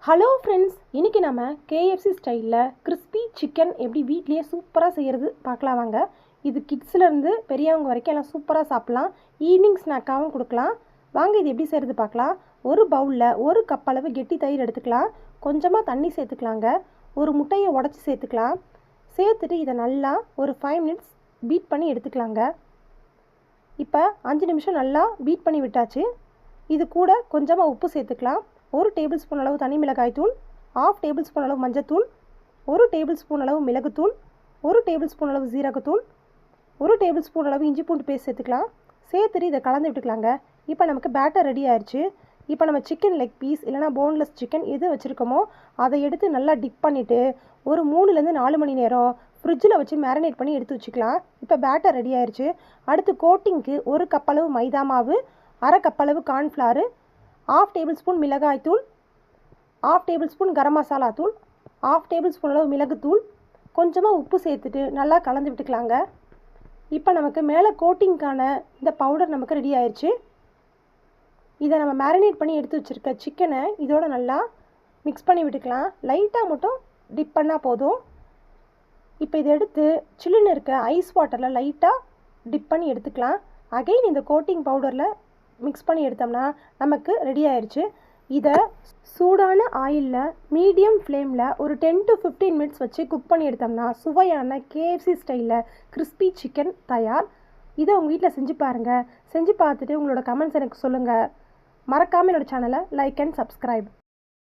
Hello friends, இன்றைக்கி நம்ம KFC ஸ்டைலில் கிறிஸ்பி சிக்கன் எப்படி வீட்லேயே சூப்பராக செய்கிறது பார்க்கலாம் வாங்க. இது கிட்ஸ்லேருந்து பெரியவங்க வரைக்கும் எல்லாம் சூப்பராக சாப்பிட்லாம். ஈவினிங் ஸ்நாக்காகவும் கொடுக்கலாம். வாங்க இது எப்படி செய்கிறது பார்க்கலாம். ஒரு பவுலில் ஒரு கப் அளவு கெட்டி தயிர் எடுத்துக்கலாம். கொஞ்சமாக தண்ணி சேர்த்துக்கலாங்க. ஒரு முட்டையை உடச்சி சேர்த்துக்கலாம். சேர்த்துட்டு இதை நல்லா ஒரு 5 மினிட்ஸ் பீட் பண்ணி எடுத்துக்கலாங்க. இப்போ 5 நிமிஷம் நல்லா பீட் பண்ணி விட்டாச்சு. இது கூட கொஞ்சமாக உப்பு சேர்த்துக்கலாம். 1 டேபிள் ஸ்பூன் அளவு தனி மிளகாய் தூள், 1/2 டேபிள் ஸ்பூன் அளவு மஞ்சத்தூள், 1 டேபிள் ஸ்பூன் அளவு மிளகுத்தூள், 1 டேபிள் ஸ்பூன் அளவு ஜீரகத்தூள், 1 டேபிள் ஸ்பூன் அளவு இஞ்சி பூண்டு பேஸ்ட் சேர்த்துக்கலாம். சேர்த்துட்டு இதை கலந்து விட்டுக்கலாங்க. இப்போ நமக்கு பேட்டர் ரெடி ஆயிடுச்சு. இப்போ நம்ம சிக்கன் லெக் பீஸ் இல்லைனா போன்லெஸ் சிக்கன் எது வச்சுருக்கோமோ அதை எடுத்து நல்லா டிப் பண்ணிவிட்டு ஒரு 3லேருந்து 4 மணி நேரம் ஃப்ரிட்ஜில் வச்சு மேரினேட் பண்ணி எடுத்து வச்சுக்கலாம். இப்போ பேட்டர் ரெடி ஆயிடுச்சு. அடுத்து கோட்டிங்க்கு 1 கப் அளவு மைதா மாவு, 1/2 கப் அளவு கார்ன்ஃப்ளவர், 1/2 டேபிள் ஸ்பூன் மிளகாய் தூள், 1/2 டேபிள் ஸ்பூன் கரம் மசாலா தூள், 1/2 டேபிள் ஸ்பூன் அளவு மிளகுத்தூள், கொஞ்சமாக உப்பு சேர்த்துட்டு நல்லா கலந்து விட்டுக்கலாங்க. இப்போ நமக்கு மேலே கோட்டிங்க்கான இந்த பவுடர் நமக்கு ரெடி ஆயிடுச்சு. இதை நம்ம மேரினேட் பண்ணி எடுத்து வச்சுருக்க சிக்கனை இதோட நல்லா மிக்ஸ் பண்ணி விட்டுக்கலாம். லைட்டாக மட்டும் டிப் பண்ணால் போதும். இப்போ இதை எடுத்து சில்லுன்னு இருக்க ஐஸ் வாட்டரில் லைட்டாக டிப் பண்ணி எடுத்துக்கலாம். அகைன் இந்த கோட்டிங் பவுடரில் மிக்ஸ் பண்ணி எடுத்தோம்னா நமக்கு ரெடி ஆயிடுச்சு. இதை சூடான ஆயிலில் மீடியம் ஃப்ளேமில் ஒரு 10 to 15 மினிட்ஸ் வச்சு குக் பண்ணி எடுத்தோம்னா சுவையான கேஎஃப்சி ஸ்டைலில் கிறிஸ்பி சிக்கன் தயார். இதை உங்கள் வீட்டில் செஞ்சு பாருங்கள். செஞ்சு பார்த்துட்டு உங்களோட கமெண்ட்ஸ் எனக்கு சொல்லுங்கள். மறக்காமல் என்னோடய சேனலை லைக் அண்ட் சப்ஸ்கிரைப்.